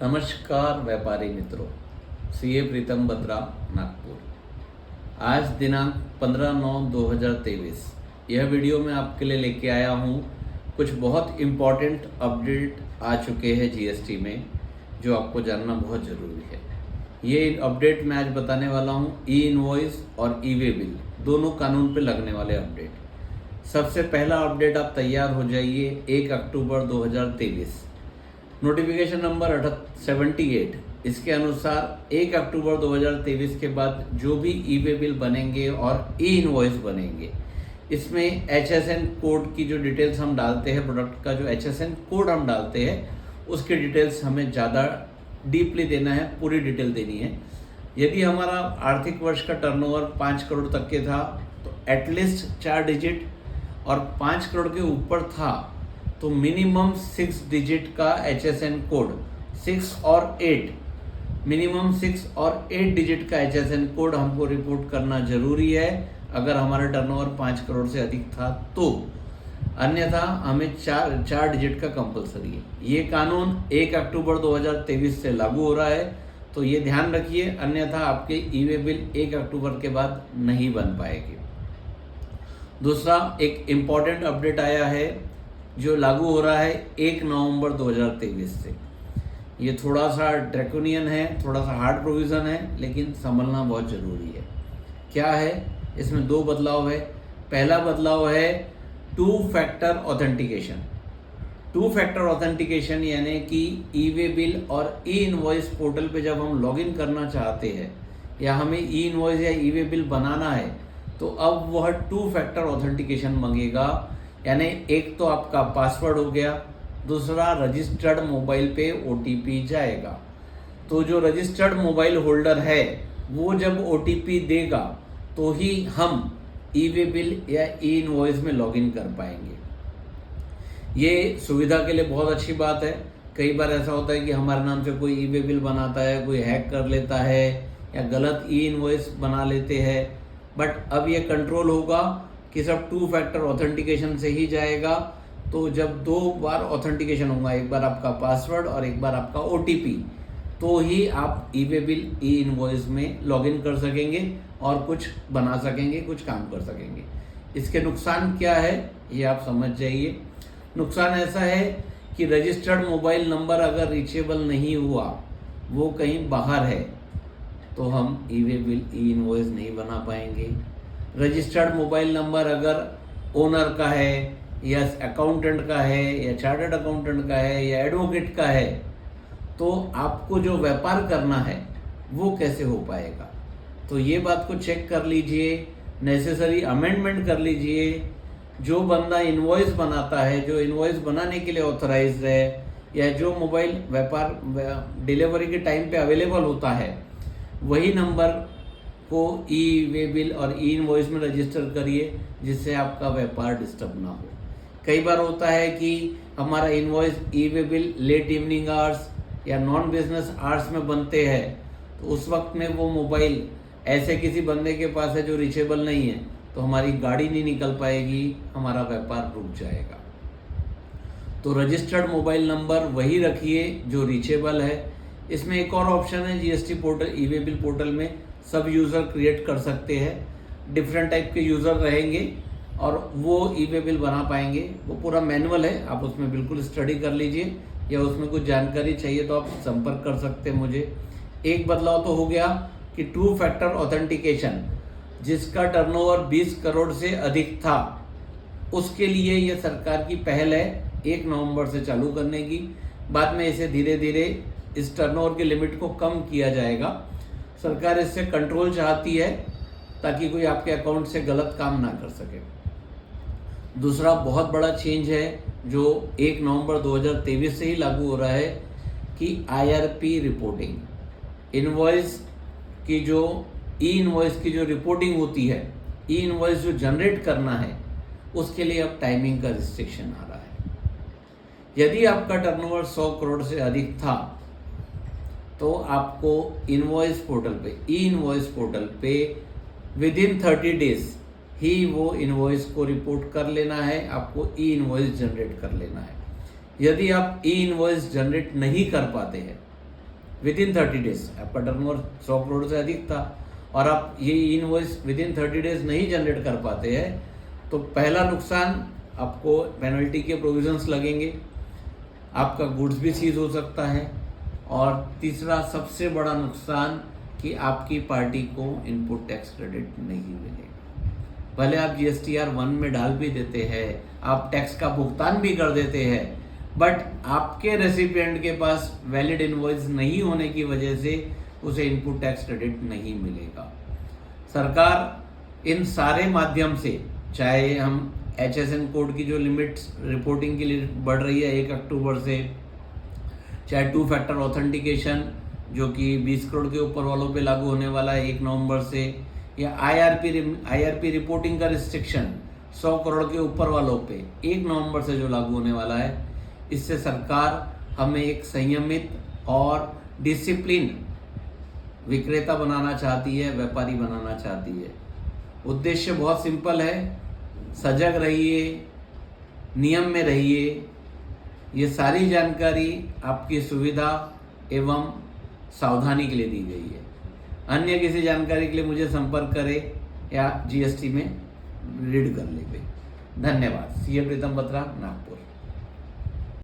नमस्कार व्यापारी मित्रों, सीए प्रीतम बत्रा, नागपुर। आज दिनांक 15/9/2023 यह वीडियो मैं आपके लिए लेके आया हूँ। कुछ बहुत इम्पॉर्टेंट अपडेट आ चुके हैं जीएसटी में, जो आपको जानना बहुत ज़रूरी है। ये अपडेट मैं आज बताने वाला हूँ ई इनवॉइस और ई वे बिल दोनों कानून पे लगने वाले अपडेट। सबसे पहला अपडेट, आप तैयार हो जाइए। 1 अक्टूबर 2023 नोटिफिकेशन नंबर 78 इसके अनुसार 1 अक्टूबर 2023 के बाद जो भी ई वे बिल बनेंगे और ई इनवॉइस बनेंगे, इसमें HSN कोड की जो डिटेल्स हम डालते हैं, प्रोडक्ट का जो HSN कोड हम डालते हैं, उसकी डिटेल्स हमें ज़्यादा डीपली देना है, पूरी डिटेल देनी है। यदि हमारा आर्थिक वर्ष का टर्नओवर 5 करोड़ तक के था तो एटलीस्ट 4 डिजिट, और 5 करोड़ के ऊपर था तो मिनिमम 6 डिजिट का HSN कोड, 6 और 8, मिनिमम 6 और 8 डिजिट का HSN कोड हमको रिपोर्ट करना जरूरी है अगर हमारा टर्नओवर 5 करोड़ से अधिक था तो। अन्यथा हमें 4 डिजिट का कंपलसरी है। ये कानून 1 अक्टूबर 2023 से लागू हो रहा है, तो ये ध्यान रखिए, अन्यथा आपके ई वे बिल 1 अक्टूबर के बाद नहीं बन पाएगी। दूसरा एक इम्पॉर्टेंट अपडेट आया है जो लागू हो रहा है 1 नवंबर 2023 से। ये थोड़ा सा ड्रैकोनियन है, थोड़ा सा हार्ड प्रोविज़न है, लेकिन समझना बहुत ज़रूरी है। क्या है? इसमें 2 बदलाव है। पहला बदलाव है 2 फैक्टर ऑथेंटिकेशन। 2 फैक्टर ऑथेंटिकेशन यानी कि ई वे बिल और ई इनवॉइस पोर्टल पे जब हम लॉगिन करना चाहते हैं या हमें ई इनवॉइस या ई वे बिल बनाना है, तो अब वह 2 फैक्टर ऑथेंटिकेशन मांगेगा। यानी एक तो आपका पासवर्ड हो गया, दूसरा रजिस्टर्ड मोबाइल पे OTP जाएगा। तो जो रजिस्टर्ड मोबाइल होल्डर है वो जब OTP देगा तो ही हम ई वे बिल या ई इनवॉइस में लॉगिन कर पाएंगे। ये सुविधा के लिए बहुत अच्छी बात है। कई बार ऐसा होता है कि हमारे नाम से कोई ई वे बिल बनाता है, कोई हैक कर लेता है या गलत ई इनवॉइस बना लेते हैं। बट अब ये कंट्रोल होगा कि सब 2 फैक्टर ऑथेंटिकेशन से ही जाएगा। तो जब 2 बार ऑथेंटिकेशन होगा, एक बार आपका पासवर्ड और एक बार आपका OTP, तो ही आप ई वे बिल ई इनवॉइस में लॉगिन कर सकेंगे और कुछ बना सकेंगे, कुछ काम कर सकेंगे। इसके नुकसान क्या है ये आप समझ जाइए। नुकसान ऐसा है कि रजिस्टर्ड मोबाइल नंबर अगर रीचेबल नहीं हुआ, वो कहीं बाहर है, तो हम ई वे बिल ई इनवॉइस नहीं बना पाएंगे। रजिस्टर्ड मोबाइल नंबर अगर ओनर का है या अकाउंटेंट का है या चार्टर्ड अकाउंटेंट का है या एडवोकेट का है, तो आपको जो व्यापार करना है वो कैसे हो पाएगा? तो ये बात को चेक कर लीजिए, नेसेसरी अमेंडमेंट कर लीजिए। जो बंदा इनवॉइस बनाता है, जो इनवॉइस बनाने के लिए ऑथराइज्ड है, या जो मोबाइल व्यापार डिलीवरी के टाइम पे अवेलेबल होता है, वही नंबर को ई वे बिल और ई इनवॉइस में रजिस्टर करिए, जिससे आपका व्यापार डिस्टर्ब ना हो। कई बार होता है कि हमारा invoice e way bill late evening hours या नॉन बिजनेस आवर्स में बनते हैं, तो उस वक्त में वो मोबाइल ऐसे किसी बंदे के पास है जो रीचेबल नहीं है, तो हमारी गाड़ी नहीं निकल पाएगी, हमारा व्यापार रुक जाएगा। तो रजिस्टर्ड मोबाइल नंबर वही रखिए जो रीचेबल है। इसमें एक और ऑप्शन है जीएसटी पोर्टल, ई वे बिल पोर्टल में सब यूज़र क्रिएट कर सकते हैं। डिफरेंट टाइप के यूज़र रहेंगे और वो ई वे बिल बना पाएंगे। वो पूरा मैनुअल है, आप उसमें बिल्कुल स्टडी कर लीजिए, या उसमें कुछ जानकारी चाहिए तो आप संपर्क कर सकते हैं मुझे। एक बदलाव तो हो गया कि 2 फैक्टर ऑथेंटिकेशन, जिसका टर्नओवर 20 करोड़ से अधिक था, उसके लिए ये सरकार की पहल है 1 नवंबर से चालू करने की। बाद में इसे धीरे धीरे इस टर्नओवर की लिमिट को कम किया जाएगा। सरकार इससे कंट्रोल चाहती है ताकि कोई आपके अकाउंट से गलत काम ना कर सके। दूसरा बहुत बड़ा चेंज है जो 1 नवंबर 2023 से ही लागू हो रहा है कि IRP रिपोर्टिंग, इनवॉइस की जो ई इनवॉइस की जो रिपोर्टिंग होती है, ई इनवॉइस जो जनरेट करना है, उसके लिए अब टाइमिंग का रिस्ट्रिक्शन आ रहा है। यदि आपका टर्नओवर 100 करोड़ से अधिक था तो आपको इनवॉइस पोर्टल पे, ई इनवॉइस पोर्टल पे विदिन 30 डेज ही वो इनवॉइस को रिपोर्ट कर लेना है, आपको ई इनवॉइस जनरेट कर लेना है। यदि आप ई इनवॉइस जनरेट नहीं कर पाते हैं विदिन 30 डेज। आपका टर्नओवर 100 करोड़ से अधिक था और आप ये इनवॉइस विदिन 30 डेज नहीं जनरेट कर पाते हैं तो पहला नुकसान, आपको पेनल्टी के प्रोविजंस लगेंगे, आपका गुड्स भी सीज हो सकता है, और तीसरा सबसे बड़ा नुकसान कि आपकी पार्टी को इनपुट टैक्स क्रेडिट नहीं मिलेगा। भले आप GSTR 1 में डाल भी देते हैं, आप टैक्स का भुगतान भी कर देते हैं, बट आपके रेसिपिएंट के पास वैलिड इनवॉइस नहीं होने की वजह से उसे इनपुट टैक्स क्रेडिट नहीं मिलेगा। सरकार इन सारे माध्यम से, चाहे हम HSN कोड की जो लिमिट्स रिपोर्टिंग के लिए बढ़ रही है 1 अक्टूबर से, चाहे 2 फैक्टर ऑथेंटिकेशन जो कि 20 करोड़ के ऊपर वालों पे लागू होने वाला है 1 नवंबर से, या IRP रिपोर्टिंग का रिस्ट्रिक्शन 100 करोड़ के ऊपर वालों पे 1 नवंबर से जो लागू होने वाला है, इससे सरकार हमें एक संयमित और डिसिप्लिन विक्रेता बनाना चाहती है, व्यापारी बनाना चाहती है। उद्देश्य बहुत सिंपल है, सजग रहिए, नियम में रहिए। ये सारी जानकारी आपकी सुविधा एवं सावधानी के लिए दी गई है। अन्य किसी जानकारी के लिए मुझे संपर्क करें या GST में रीड कर लेंगे। धन्यवाद। CA प्रीतम बत्रा, नागपुर।